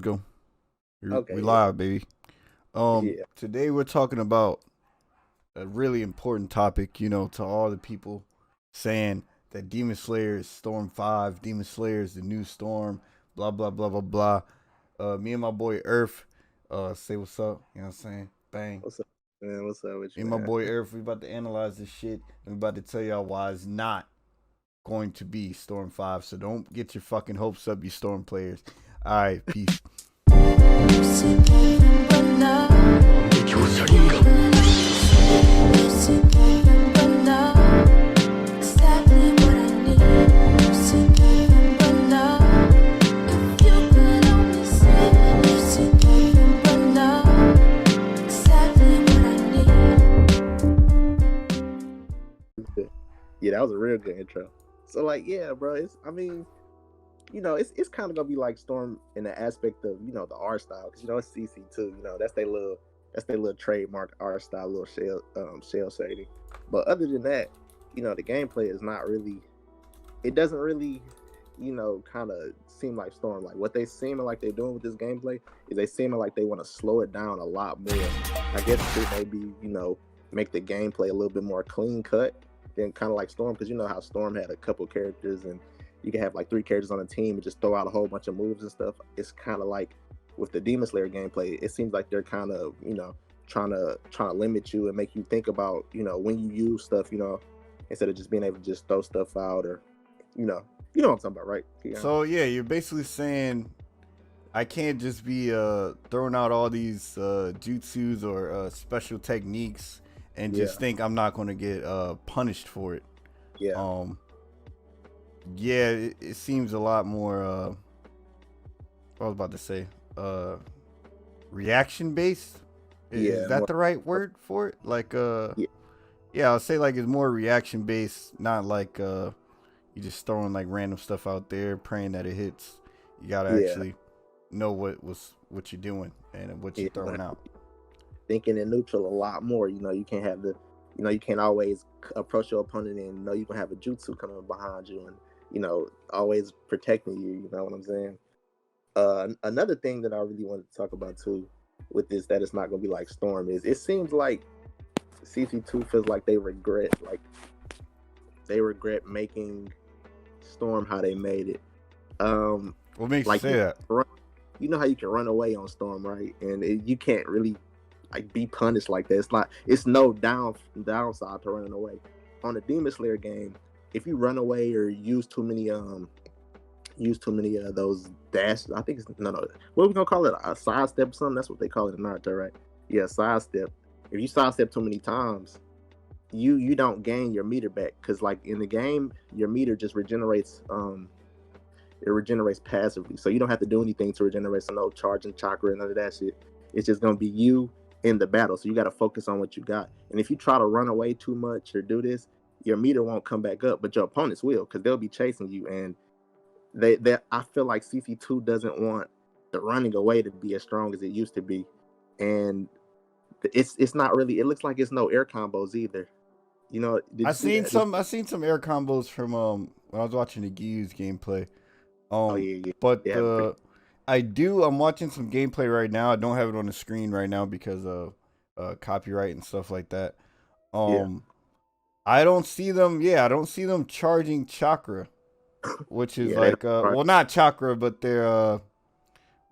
go. We Okay, yeah, live, baby. yeah. Today we're talking about a really important topic. To all the people saying that Demon Slayer is Storm 5, Demon Slayer is the new Storm, blah blah blah blah blah. Me and my boy Earth, say what's up. You know what I'm saying? Bang. What's up, man? What's up with Me you, and my man? boy Earth, we about to analyze this shit, and we about to tell y'all why it's not going to be Storm 5. So don't get your fucking hopes up, you Storm players. All right, peace. Yeah, that was a real good intro. So, like, yeah, bro. It's kind of gonna be like Storm in the aspect of the art style, because it's CC too. That's their little trademark art style, little shell shading. But other than that, the gameplay is not really. It doesn't really, kind of seem like Storm. Like what they seeming like they're doing with this gameplay is they seeming like they want to slow it down a lot more. I guess it maybe make the gameplay a little bit more clean cut than kind of like Storm, because you know how Storm had a couple characters and you can have like 3 characters on a team and just throw out a whole bunch of moves and stuff. It's kind of like with the Demon Slayer gameplay, it seems like they're kind of trying to limit you and make you think about when you use stuff, instead of just being able to just throw stuff out, or what I'm talking about, right? Yeah. So yeah, you're basically saying I can't just be throwing out all these jutsus or special techniques and Yeah. just think I'm not going to get punished for it. Yeah. Yeah, it seems a lot more. What I was about to say, reaction based. Is that More, the right word for it? Like, yeah. yeah, I'll say like it's more reaction based, not like you just throwing like random stuff out there, praying that it hits. You gotta Yeah. actually know what you're doing and what Yeah. you're throwing out. Thinking in neutral a lot more. You can't have you can't always approach your opponent and know you can have a jutsu coming behind you and always protecting you. You know what I'm saying? Another thing that I really wanted to talk about too with this, that it's not gonna be like Storm, is it seems like CC2 feels like they regret making Storm how they made it. What makes Like you say that? you know how you can run away on Storm, right? And you can't really like be punished like that. It's no downside to running away. On the Demon Slayer game, if you run away or use too many of those dash, I think it's no, what are we gonna call it, a sidestep or something? That's what they call it in Naruto, right? Yeah, sidestep. If you sidestep too many times, you don't gain your meter back, because like in the game your meter just regenerates, it regenerates passively, so you don't have to do anything to regenerate. So no charging chakra and none of that shit. It's just gonna be you in the battle, so you got to focus on what you got. And if you try to run away too much or do this, your meter won't come back up, but your opponents will, because they'll be chasing you. And they I feel like CC2 doesn't want the running away to be as strong as it used to be. And it's not really, it looks like it's no air combos either. Did I you see seen that? some. I seen some air combos from when I was watching the Gyu's gameplay. Oh yeah, yeah. But They have pretty. I'm watching some gameplay right now. I don't have it on the screen right now because of copyright and stuff like that. Yeah. Um, I don't see them. Yeah, I don't see them charging chakra, which is Yeah, they don't like charge. well, not chakra, but their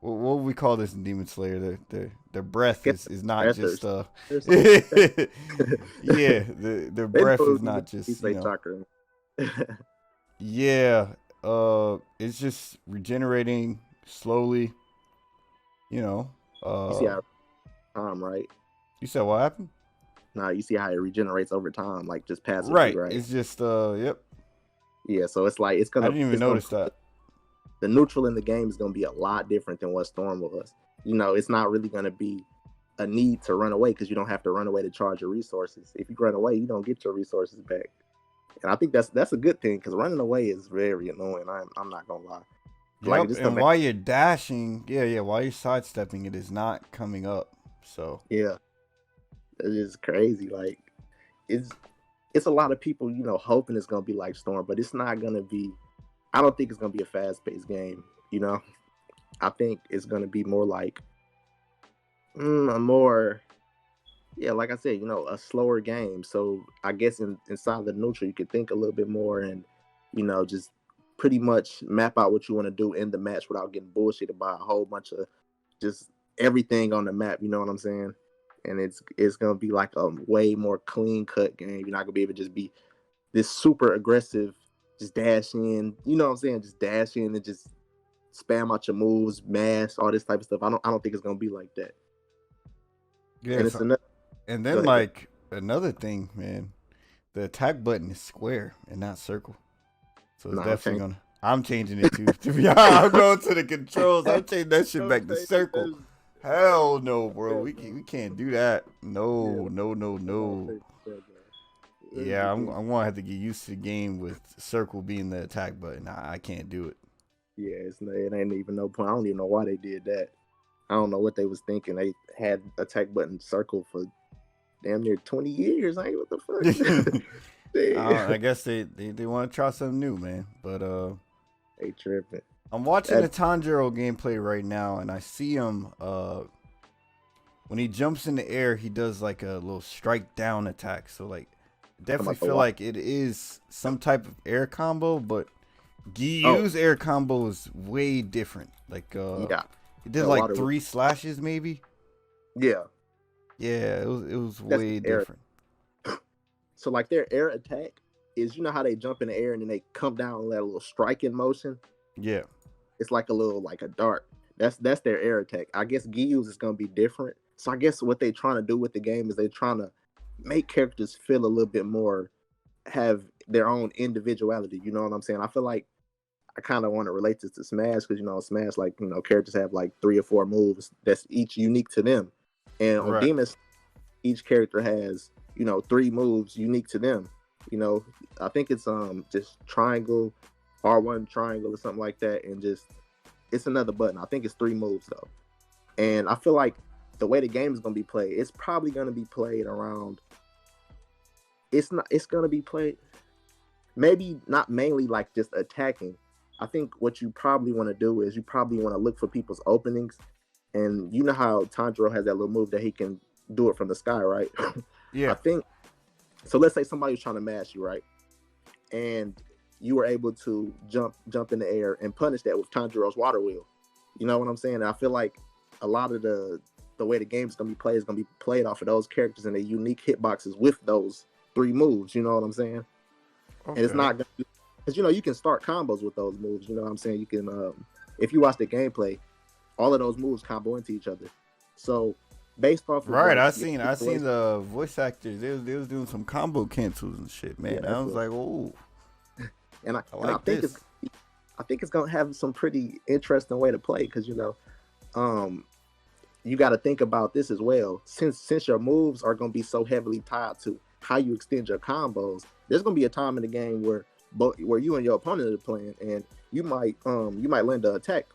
what would we call this in Demon Slayer? Their breath Get is not just breathers or yeah, something like that. their They breath know is you not just say chakra. yeah, it's just regenerating slowly. You know, You see uh, how time, right? you said what happened? Now you see how it regenerates over time, like just passively, Right, right? it's just yep. Yeah, so it's like I didn't even notice that. the neutral in the game is gonna be a lot different than what Storm was. It's not really gonna be a need to run away, because you don't have to run away to charge your resources. If you run away, you don't get your resources back, and I think that's a good thing, because running away is very annoying. I'm not gonna lie. Like Yep, just and while you're dashing, yeah, while you're sidestepping, it is not coming up. So yeah, it's just crazy. Like it's it's a lot of people, hoping it's gonna be like Storm, but it's not gonna be. I don't think it's gonna be a fast paced game. I think it's gonna be more like a more yeah, like I said, a slower game. So I guess inside the neutral, you could think a little bit more and just pretty much map out what you want to do in the match without getting bullshitted by a whole bunch of just everything on the map. You know what I'm saying? And it's gonna be like a way more clean cut game. You're not gonna be able to just be this super aggressive, just dash in. You know what I'm saying? Just dash in and just spam out your moves, mash, all this type of stuff. I don't think it's gonna be like that. And Yes, it's another. and Go then ahead. Go like another thing, man, the attack button is square and not circle, so it's No, I'm definitely changing. gonna. I'm changing it too. To be honest, I'm going to the controls. I'm changing that shit I'm back to changing circle. that. Hell no, bro. Yeah, We can't do that. yeah. No, no, no, I'm all no. changing that, man. Let me Yeah, see. I'm gonna have to get used to the game with circle being the attack button. I can't do it. Yeah, it ain't even no point. I don't even know why they did that. I don't know what they was thinking. They had attack button circle for damn near 20 years. I ain't what the fuck. I Damn. guess they want to try something new, man. But They tripping. I'm watching That the Tanjiro gameplay right now, and I see him. When he jumps in the air, he does like a little strike down attack. So like, I'm definitely about to feel watch. like it is some type of air combo, but Oh, Gyu's air combo is way different. Like yeah. he did The like water. 3 slashes maybe. Yeah. Yeah, it was That's way air. different. So like their air attack is how they jump in the air and then they come down with that little striking motion. Yeah, It's like a little like a dart. That's their air attack. I guess Gyu's is gonna be different. So I guess what they're trying to do with the game is they're trying to make characters feel a little bit more have their own individuality. You know what I'm saying? I feel like I kind of want to relate this to Smash because Smash like characters have like 3 or 4 moves that's each unique to them, and on right. Demons each character has 3 moves unique to them. You know, I think it's just triangle, R1 triangle or something like that, and just it's another button. I think it's 3 moves though, and I feel like the way the game is gonna be played, it's probably gonna be played around. It's not. It's gonna be played maybe not mainly like just attacking. I think what you probably want to do is you probably want to look for people's openings, and you know how Tanjiro has that little move that he can do it from the sky, right? I Yeah, think so. Let's say somebody was trying to mash you, right, and you were able to jump in the air and punish that with Tanjiro's water wheel. You know what I'm saying? And I feel like a lot of the way the game's gonna be played is gonna be played off of those characters and their unique hitboxes with those 3 moves. You know what I'm saying? And it's okay. not gonna because you can start combos with those moves. You know what I'm saying? You can if you watch the gameplay, all of those moves combo into each other. So based off of Right, like I your seen I seen situation, the voice actors. They was doing some combo cancels and shit, yeah, man. I that's was what. like, oh, And I I and I like think this. it's gonna have some pretty interesting way to play because um you got to think about this as well. Since your moves are going to be so heavily tied to how you extend your combos, there's going to be a time in the game where you and your opponent are playing, and you might land an attack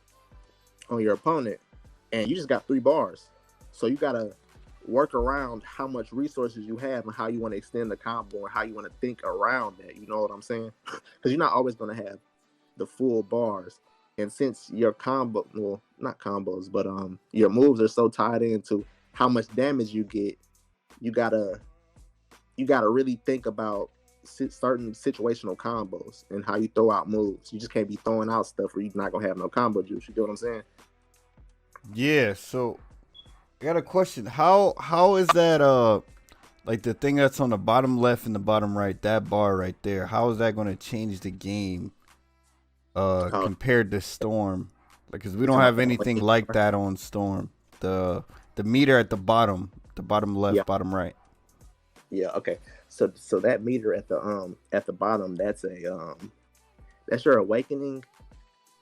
on your opponent, and you just got 3 bars. So you got to work around how much resources you have and how you want to extend the combo and how you want to think around that. You know what I'm saying? Because you're not always going to have the full bars. And since your combo, well, not combos, but your moves are so tied into how much damage you get, you gotta really think about certain situational combos and how you throw out moves. You just can't be throwing out stuff where you're not gonna have no combo juice. You get what I'm saying? Yeah, so I got a question. How is that like the thing that's on the bottom left and the bottom right, that bar right there, how is that gonna change the game Oh, compared to Storm? Like, cause we you don't talking have about the anything lane like bar? that on Storm. The meter at the bottom Yeah, left, bottom right. yeah. Okay. So that meter at the bottom, that's your awakening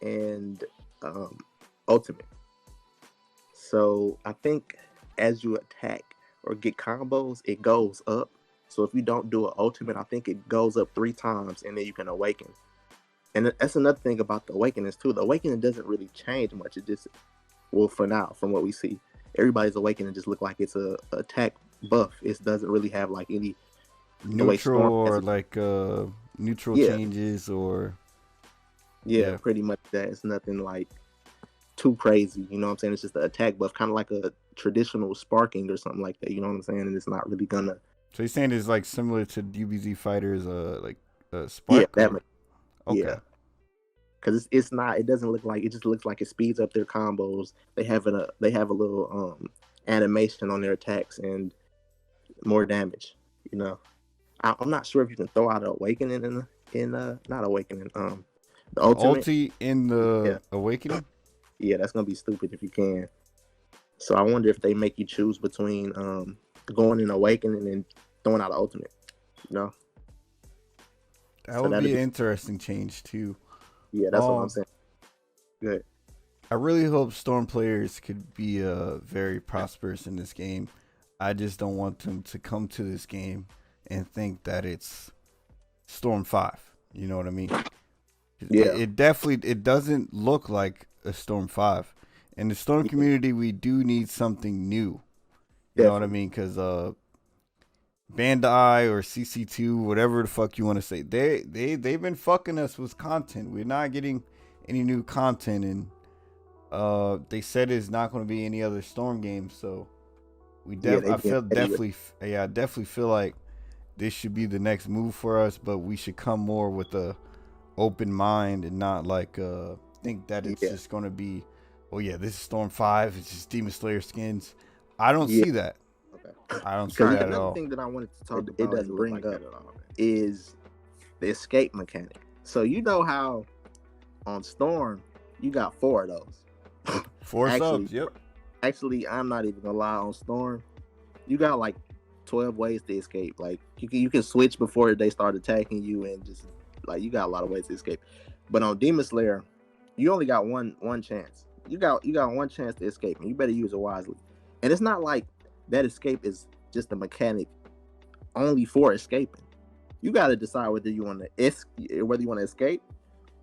and um ultimate. So I think as you attack or get combos, it goes up. So if you don't do an ultimate, I think it goes up 3 times and then you can awaken. And that's another thing about the awakenings too. The awakening doesn't really change much. It just, well, for now, from what we see, everybody's awakening just look like it's a attack buff. It doesn't really have like any the way Neutral Storm has or it. like neutral Yeah, changes or yeah, yeah. pretty much that. It's nothing like too crazy. You know what I'm saying? It's just an attack buff, kind of like a traditional sparking or something like that. You know what I'm saying? And it's not really gonna. So you're saying it's like similar to DBZ Fighters, like Yeah, Spark or okay. yeah. Because it's not. It doesn't look like. It just looks like it speeds up their combos. They have a little animation on their attacks and more damage. You know. I'm not sure if you can throw out an awakening in not awakening the ultimate. Ulti in the Yeah. Awakening? Yeah, that's gonna be stupid if you can. So I wonder if they make you choose between going in awakening and throwing out an ultimate. You know. That So would that'd be be an interesting change too. yeah. That's what I'm saying. Good. I really hope Storm players could be very prosperous in this game. I just don't want them to come to this game and think that it's Storm 5. You know what I mean? Yeah. It definitely it doesn't look like a Storm 5. In the Storm community, we do need something new. You know what I mean? Because Bandai or CC2, whatever the fuck you want to say, they've been fucking us with content. We're not getting any new content, and they said it's not going to be any other Storm games. So I definitely feel like this should be the next move for us, but we should come more with a open mind and not like think that it's just going to be, oh yeah, this is Storm 5. It's just Demon Slayer skins. I don't see that. I don't see that at all. Another thing that I wanted to talk about, it doesn't bring up is the escape mechanic. So you know how on Storm you got 4 of those. 4 subs, yep. Actually, I'm not even gonna lie, on Storm, you got like 12 ways to escape. Like you can switch before they start attacking you, and just like you got a lot of ways to escape. But on Demon Slayer, you only got one chance. You got one chance to escape, and you better use it wisely. And it's not like that escape is just a mechanic only for escaping. You got to decide whether you want to escape,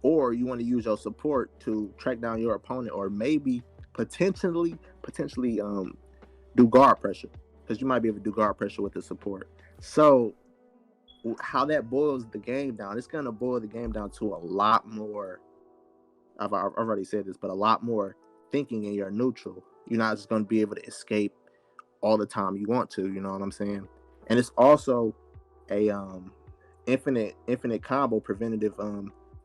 or you want to use your support to track down your opponent, or maybe potentially do guard pressure, because you might be able to do guard pressure with the support. So how that boils the game down, it's going to boil the game down to a lot more. I've already said this, but a lot more thinking in your neutral. You're not just going to be able to escape all the time you want to, you know what I'm saying? And it's also a infinite combo preventative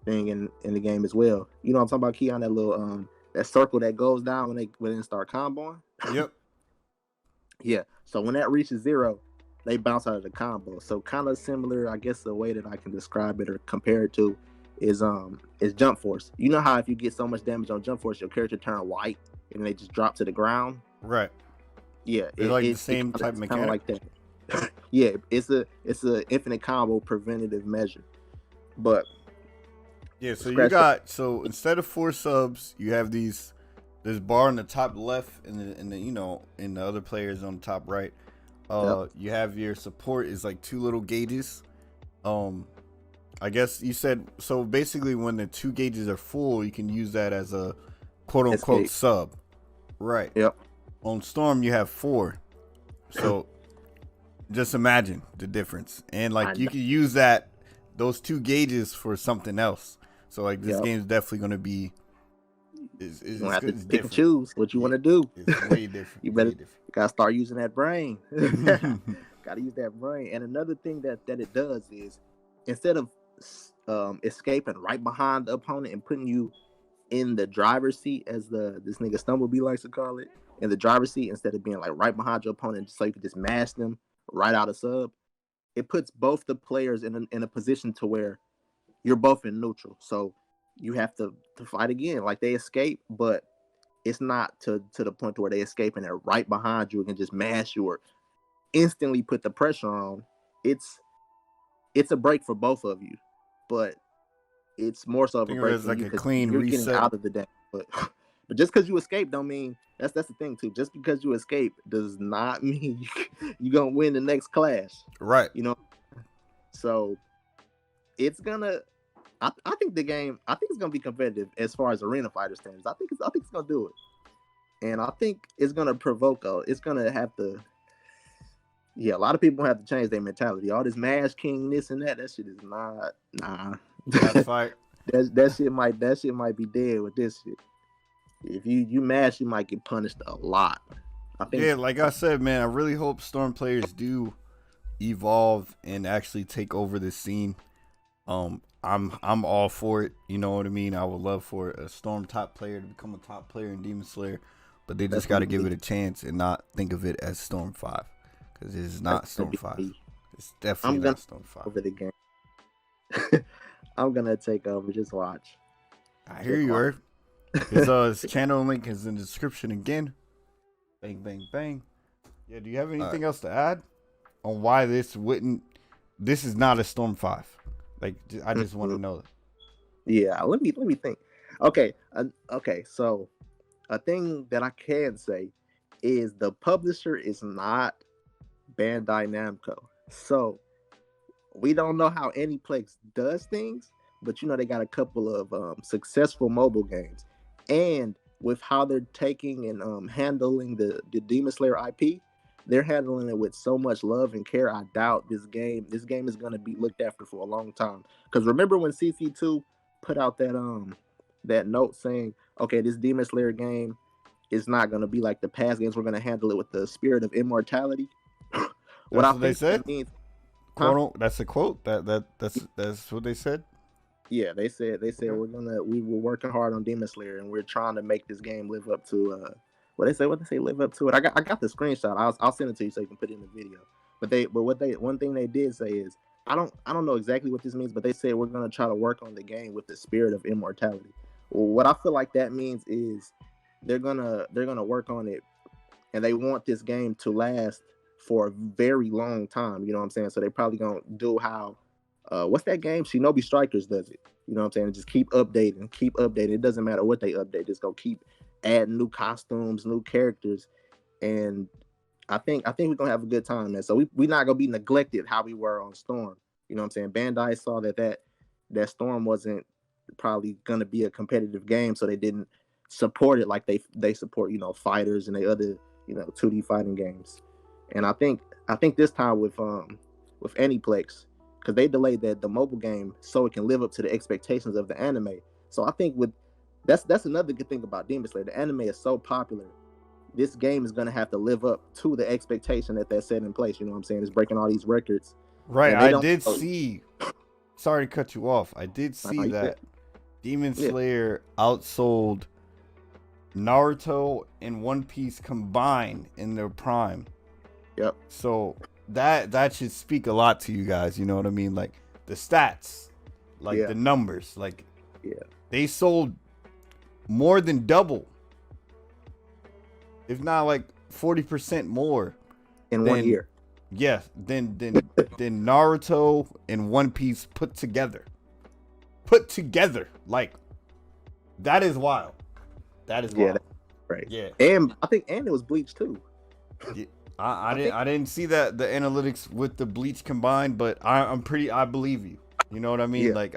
thing in the game as well. You know what I'm talking about, Keon? That little that circle that goes down when they start comboing. Yep. Yeah. So when that reaches 0, they bounce out of the combo. So kind of similar, I guess the way that I can describe it or compare it to is jump force. You know how if you get so much damage on jump force, your character turn white and they just drop to the ground? Right. Yeah, it's like the same type of mechanic. Like that. Yeah, it's a infinite combo preventative measure. But yeah, so instead of 4 subs, you have this bar on the top left and the in the other players on the top right. You have your support is like 2 little gauges. I guess you said so. Basically, when the 2 gauges are full, you can use that as a quote unquote sub. Right. Yep. On Storm, you have 4. So just imagine the difference. And like you can use those 2 gauges for something else. So like this game is definitely going to be you have to pick and choose what you want to do. It's way different. You better gotta start using that brain. Gotta use that brain. And another thing that it does is instead of escaping right behind the opponent and putting you in the driver's seat, as this nigga Stumblebee likes to call it, in the driver's seat, instead of being like right behind your opponent so you can just mash them right out of sub, it puts both the players in a position to where you're both in neutral. So you have to fight again. Like they escape, but it's not to the point where they escape and they're right behind you and can just mash you or instantly put the pressure on. It's a break for both of you, but it's more so of a break for like you a clean you're reset. getting out of the game. But just because you escape don't mean that's the thing too. Just because you escape does not mean you're gonna win the next clash. Right. You know. So it's gonna. I think it's gonna be competitive as far as arena fighter standards. I think it's gonna do it, and I think it's gonna provoke. It's gonna have to. Yeah, a lot of people have to change their mentality. All this Mash King, this and that shit is not. Nah. That's fight. that shit might be dead with this shit. If you mash, you might get punished a lot. I think Yeah, like I said, man, I really hope Storm players do evolve and actually take over the scene. I'm all for it. You know what I mean? I would love for a Storm top player to become a top player in Demon Slayer, but they that's just got gonna to give be it a chance and not think of it as Storm 5, because it is that's not gonna Storm be 5. me. It's definitely I'm gonna not Storm 5. over the game. I'm gonna take over. Just watch. I hear Just you, watch. Earth. His channel link is in the description again. Bang, bang, bang. Yeah, do you have All right. anything else to add on why this is not a Storm 5? Like, I just want to Mhm. know that. Yeah. Let me think. Okay. Okay. So a thing that I can say is the publisher is not Bandai Namco. So we don't know how Aniplex does things, but they got a couple of successful mobile games, and with how they're taking and handling the Demon Slayer IP, they're handling it with so much love and care. I doubt this game is gonna be looked after for a long time. Because remember when CC2 put out that note saying, okay, this Demon Slayer game is not gonna be like the past games. We're gonna handle it with the spirit of immortality. What That's I what they think said. that means, huh? That's a quote. That's what they said. Yeah, they said Okay. we were working hard on Demon Slayer and we're trying to make this game live up to what they say live up to it. I got the screenshot. I'll send it to you so you can put it in the video. But what they one thing they did say is I don't know exactly what this means, but they said we're gonna try to work on the game with the spirit of immortality. Well, what I feel like that means is they're gonna work on it and they want this game to last for a very long time. You know what I'm saying? So they probably gonna do how what's that game? Shinobi Strikers does it. You know what I'm saying? Just keep updating, keep updating. It doesn't matter what they update, just go keep adding new costumes, new characters, and I think we're gonna have a good time, man. So we're not gonna be neglected how we were on Storm. You know what I'm saying? Bandai saw that Storm wasn't probably gonna be a competitive game, so they didn't support it like they support fighters and they other 2D fighting games. And I think this time with Aniplex, because they delayed the mobile game so it can live up to the expectations of the anime. So I think with that's another good thing about Demon Slayer. The anime is so popular, this game is going to have to live up to the expectation that they're set in place. You know what I'm saying? It's breaking all these records, Right. and they I don't. did Oh, see. Sorry to cut you off. I did see you good? that Demon Yeah, Slayer outsold Naruto and One Piece combined in their prime. yep, So that should speak a lot to you guys. You know what I mean? Like the stats, like yeah, the numbers. Like yeah. they sold more than double, if not like 40% more In one than year, than Naruto and One Piece put together. Put together, like that is wild. That is yeah, wild. that's crazy. Yeah. And I think it was Bleach too. Yeah. I I didn't think I didn't see that the analytics with the bleach combined, but I believe you. You know what I mean? yeah, Like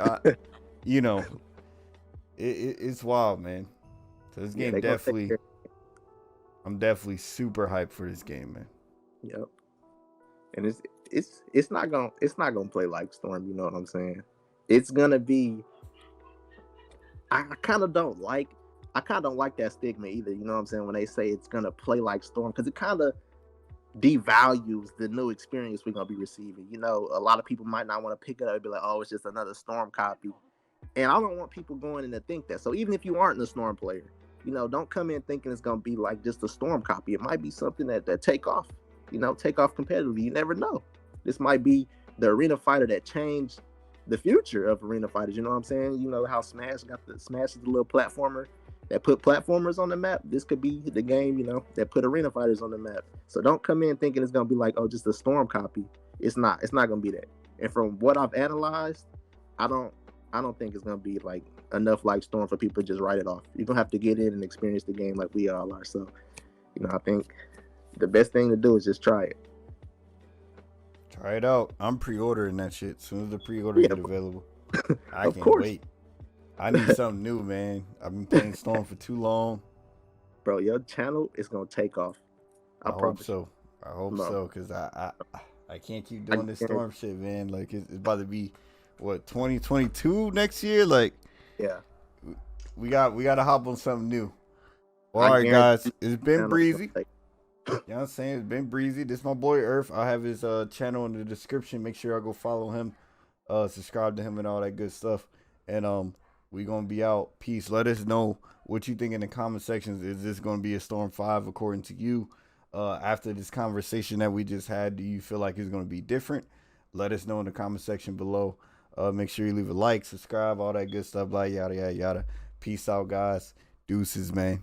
you know, it's wild, man. So this yeah. game They gonna take definitely, care. I'm definitely super hyped for this game, man. Yep. And it's not gonna play like Storm. You know what I'm saying? It's gonna be. I kind of don't like. I kind of don't like that stigma either. You know what I'm saying? When they say it's gonna play like Storm, because it kind of devalues the new experience we're gonna be receiving. A lot of people might not want to pick it up and be like, "Oh, it's just another Storm copy," and I don't want people going in to think that. So even if you aren't a Storm player, don't come in thinking it's gonna be like just a Storm copy. It might be something that take off. Take off competitively. You never know. This might be the arena fighter that changed the future of arena fighters. You know what I'm saying? You know how Smash is the little platformer that put platformers on the map. This could be the game, that put arena fighters on the map. So don't come in thinking it's gonna be like, oh, just a Storm copy. It's not. It's not gonna be that. And from what I've analyzed, I don't I don't think it's gonna be like enough like Storm for people to just write it off. You're gonna have to get in and experience the game like we all are. So, I think the best thing to do is just try it. Try it out. I'm pre-ordering that shit as soon as the pre-order Yeah, get available. I of can't course, wait. I need something new, man. I've been playing Storm for too long. bro. Your channel is gonna take off. I I hope promise so. I hope you, bro. so, cause I can't keep I doing this guarantee. Storm shit, man. Like it's about to be what 2022 next year. Like Yeah, we got to hop on something new. Well, I all right, guarantee guys. you, It's been channel is breezy. gonna take. You know what I'm saying? It's been breezy. This my boy Earth. I have his channel in the description. Make sure y'all go follow him, subscribe to him and all that good stuff. And we gonna be out. Peace. Let us know what you think in the comment sections. Is this gonna be a Storm 5 according to you? After this conversation that we just had, do you feel like it's gonna be different? Let us know in the comment section below. Make sure you leave a like, subscribe, all that good stuff, blah yada yada yada. Peace out, guys. Deuces, man.